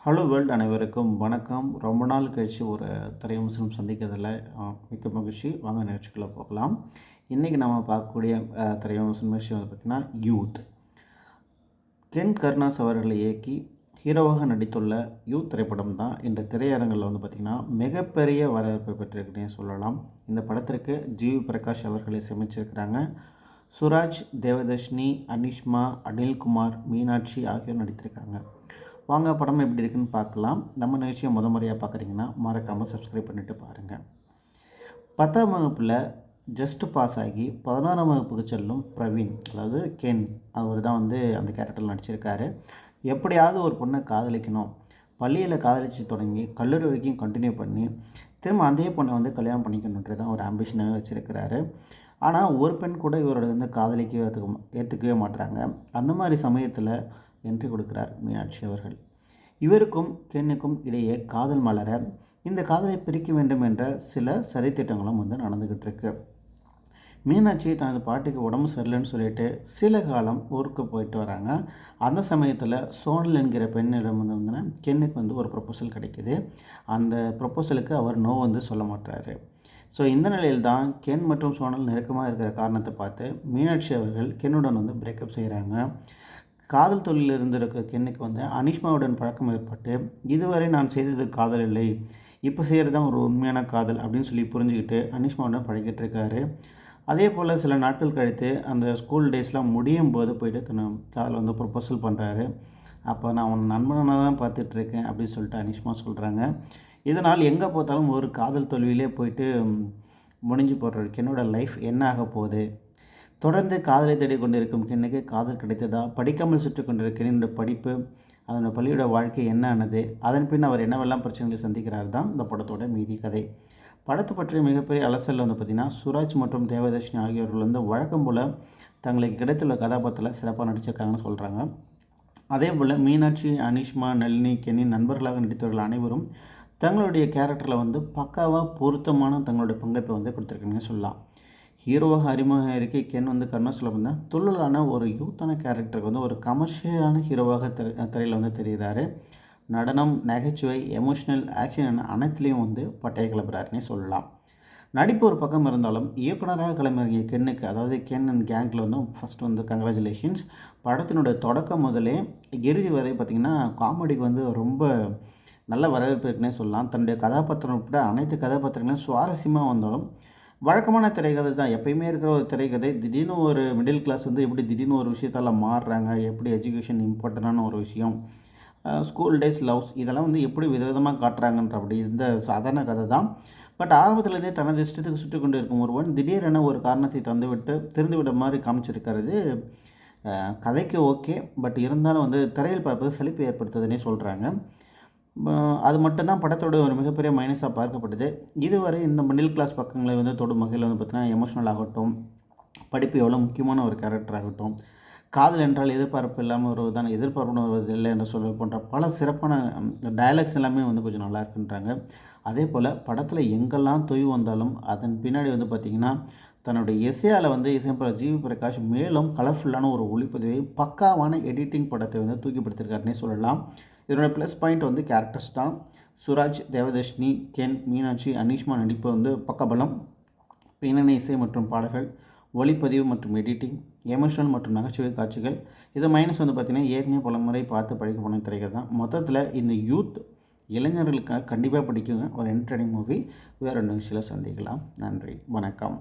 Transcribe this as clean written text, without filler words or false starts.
Hello world அனைவருக்கும் வணக்கம். ரொம்ப நாள் கழித்து ஒரு திரைவிமர்சனம் சந்திக்கிறதுல மிக்க மகிழ்ச்சி. வாங்க நிகழ்ச்சிக்குள்ளே போகலாம். இன்றைக்கி நம்ம பார்க்கக்கூடிய திரைவிமர்சன விஷயம் வந்து பார்த்திங்கன்னா யூத். கென் கருணாஸ் அவர்களை இயக்கி ஹீரோவாக நடித்துள்ள யூத் திரைப்படம் தான் இந்த திரையரங்கில் வந்து பார்த்திங்கன்னா மிகப்பெரிய வரவேற்பை பெற்றிருக்குன்னே சொல்லலாம். இந்த படத்திற்கு ஜிவி பிரகாஷ் அவர்களை சமைச்சிருக்கிறாங்க. சுராஜ், தேவதர்ஷினி, அனிஷ்மா, அனில்குமார், மீனாட்சி ஆகியோர் நடித்திருக்காங்க. வாங்க படம் எப்படி இருக்குன்னு பார்க்கலாம். நம்ம நிகழ்ச்சியை முறையாக பார்க்குறீங்கன்னா மறக்காமல் சப்ஸ்கிரைப் பண்ணிவிட்டு பாருங்கள். 10ஆம் வகுப்பில் ஜஸ்ட் பாஸ் ஆகி 11ஆம் வகுப்புக்கு செல்லும் பிரவீன், அதாவது கென், அவர் தான் வந்து அந்த கேரக்டரில் நடிச்சிருக்காரு. எப்படியாவது ஒரு பொண்ணை காதலிக்கணும், பள்ளியில் காதலித்து தொடங்கி கல்லூரி வரைக்கும் கண்டினியூ பண்ணி திரும்ப அதே பொண்ணை வந்து கல்யாணம் பண்ணிக்கணுன்றது தான் ஒரு ஆம்பிஷனாக வச்சுருக்கிறாரு. ஆனால் ஒரு பெண் கூட இவரோட வந்து ஏற்றுக்கவே மாட்டுறாங்க. அந்த மாதிரி சமயத்தில் என்ட்ரி கொடுக்கிறார் மீனாட்சி அவர்கள். இவருக்கும் கென்னுக்கும் இடையே காதல் மலர இந்த காதலை பிரிக்க வேண்டும் என்ற சில சதித்திட்டங்களும் வந்து நடந்துக்கிட்டு இருக்கு. மீனாட்சி தனது பாட்டிக்கு உடம்பு சரியில்லைன்னு சொல்லிட்டு சில காலம் ஊருக்கு போயிட்டு வராங்க. அந்த சமயத்தில் சோனல் என்கிற பெண்ணிடம் வந்து கென்னுக்கு வந்து ஒரு ப்ரொப்போசல் கிடைக்கிது. அந்த ப்ரொப்போசலுக்கு அவர் நோ வந்து சொல்ல மாட்டார். ஸோ இந்த நிலையில் தான் கென் மற்றும் சோனல் நெருக்கமாக இருக்கிற காரணத்தை பார்த்து மீனாட்சி அவர்கள் கென்னுடன் வந்து பிரேக்கப் செய்கிறாங்க. காதல் தொழிலில் இருந்திருக்க கென்னுக்கு வந்து அனிஷ்மாவுடன் பழக்கம் ஏற்பட்டு இதுவரை நான் செய்தது காதல் இல்லை, இப்போ செய்கிறது தான் ஒரு உண்மையான காதல் அப்படின்னு சொல்லி புரிஞ்சுக்கிட்டு அனிஷ்மாவுடன் பழகிட்டு இருக்காரு. அதே போல் சில நாட்கள் கழித்து அந்த ஸ்கூல் டேஸ்லாம் முடியும் போது போயிட்டு தன்னை காதல் வந்து ப்ரொப்போசல் பண்ணுறாரு. அப்போ நான் உன் நண்பனாக தான் பார்த்துட்ருக்கேன் அப்படின்னு சொல்லிட்டு அனிஷ்மா சொல்கிறாங்க. இதனால் எங்கே பார்த்தாலும் ஒரு காதல் தோல்வியிலே போயிட்டு முடிஞ்சு போடுற கென்னோட லைஃப் என்ன ஆக போகுது, தொடர்ந்து காதலை தேடி கொண்டிருக்கும் கென்னுக்கு காதல் கிடைத்ததா, படிக்காமல் சுற்றி கொண்டிருக்கிற என்னோட படிப்பு, அதனோட பள்ளியோட வாழ்க்கை என்ன ஆனது, அதன் பின் அவர் என்னவெல்லாம் பிரச்சனைகளை சந்திக்கிறார் தான் இந்த படத்தோட மீதி கதை. படத்தை பற்றிய மிகப்பெரிய அலசல் வந்து பார்த்திங்கன்னா சுராஜ் மற்றும் தேவதர்ஷினி ஆகியோர்கள் வந்து வழக்கம் போல் தங்களுக்கு கிடைத்துள்ள கதாபாத்திரத்தில் சிறப்பாக நடிச்சிருக்காங்கன்னு சொல்கிறாங்க. அதே போல் மீனாட்சி, அனிஷ்மா, நளினி, கென்னின் நண்பர்களாக நடித்தவர்கள் அனைவரும் தங்களுடைய கேரக்டரில் வந்து பக்காவாக பொருத்தமான தங்களுடைய பங்களிப்பை வந்து கொடுத்துருக்காங்கன்னு சொல்லலாம். ஹீரோவாக அறிமுகம் இருக்கி கென் வந்து கருணாஸில் வந்து துள்ளலான ஒரு யூத்தான கேரக்டருக்கு வந்து ஒரு கமர்ஷியலான ஹீரோவாக திரையில் வந்து தெரிகிறாரு. நடனம், நகைச்சுவை, எமோஷ்னல், ஆக்ஷன் அனைத்துலேயும் வந்து பட்டையை கிளப்புறாருன்னே சொல்லலாம். நடிப்பு ஒரு பக்கம் இருந்தாலும் இயக்குனராக கிளம்பிய கென்னுக்கு, அதாவது கென் அண்ட் கேங்கில் வந்து ஃபஸ்ட் வந்து கங்க்ராச்சுலேஷன்ஸ். படத்தினுடைய தொடக்கம் முதலே இறுதி வரை பார்த்திங்கன்னா காமெடிக்கு வந்து ரொம்ப நல்ல வரவேற்பு இருக்குன்னே சொல்லலாம். தன்னுடைய கதாபாத்திரம் உட்பட அனைத்து கதாபாத்திரங்களும் சுவாரஸ்யமாக வந்தாலும் வழக்கமான திரைக்கதை தான். எப்பயுமே இருக்கிற ஒரு திரைக்கதை திடீர்னு ஒரு மிடில் கிளாஸ் வந்து எப்படி திடீர்னு ஒரு விஷயத்தால் மாறுறாங்க, எப்படி எஜுகேஷன் இம்பார்ட்டண்டான ஒரு விஷயம், ஸ்கூல் டேஸ் லவ்ஸ், இதெல்லாம் வந்து எப்படி விதவிதமாக காட்டுறாங்கன்ற அப்படி இந்த சாதாரண கதை தான். பட் ஆரம்பத்துலேருந்தே தனது இஷ்டத்துக்கு சுற்றி கொண்டு இருக்கும் ஒருவன் திடீரென ஒரு காரணத்தை தந்துவிட்டு திருந்துவிட மாதிரி காமிச்சிருக்கிறது கதைக்கு ஓகே. பட் இருந்தாலும் வந்து திரையில் பார்ப்பது சலிப்பு ஏற்படுத்துதுன்னே சொல்கிறாங்க. அது மட்டும்தான் படத்தோட ஒரு மிகப்பெரிய மைனஸாக பார்க்கப்பட்டது. இதுவரை இந்த மிடில் கிளாஸ் பக்கங்களை வந்து தொடும் வகையில் வந்து பார்த்திங்கன்னா எமோஷனல் ஆகட்டும், படிப்பு எவ்வளோ முக்கியமான ஒரு கேரக்டர் ஆகட்டும், காதல் என்றால் எதிர்பார்ப்பு இல்லாமல் வருவதுதான், எதிர்பார்ப்பு வருவதில்லை என்று சொல்ல போன்ற பல சிறப்பான டயலாக்ஸ் எல்லாமே வந்து கொஞ்சம் நல்லா இருக்குன்றாங்க. அதே போல் படத்தில் எங்கெல்லாம் தொய்வு வந்தாலும் அதன் பின்னாடி வந்து பார்த்திங்கன்னா தன்னுடைய இசையால் வந்து இசையமைப்பாளர் ஜிவி பிரகாஷ் மேலும் கலர்ஃபுல்லான ஒரு ஒளிப்பதிவை, பக்காவான எடிட்டிங் படத்தை வந்து தூக்கிப்படுத்திருக்காருன்னே சொல்லலாம். இதனுடைய ப்ளஸ் பாயிண்ட் வந்து கேரக்டர்ஸ் தான். சுராஜ், தேவதர்ஷினி, கென், மீனாட்சி, அனிஷ்மா நடிப்பு வந்து பக்கபலம். பின்னணி இசை மற்றும் பாடல்கள், ஒளிப்பதிவு மற்றும் எடிட்டிங், எமோஷனல் மற்றும் நகைச்சுவை காட்சிகள். இது மைனஸ் வந்து பார்த்திங்கன்னா ஏற்கனவே பல முறை பார்த்து படிக்க போன திரைகள் தான். மொத்தத்தில் இந்த யூத் இளைஞர்களுக்காக கண்டிப்பாக பிடிக்குங்க ஒரு என்டர்டைனிங் மூவி. வேறு ஒரு நிகழ்ச்சியில் சந்திக்கலாம். நன்றி, வணக்கம்.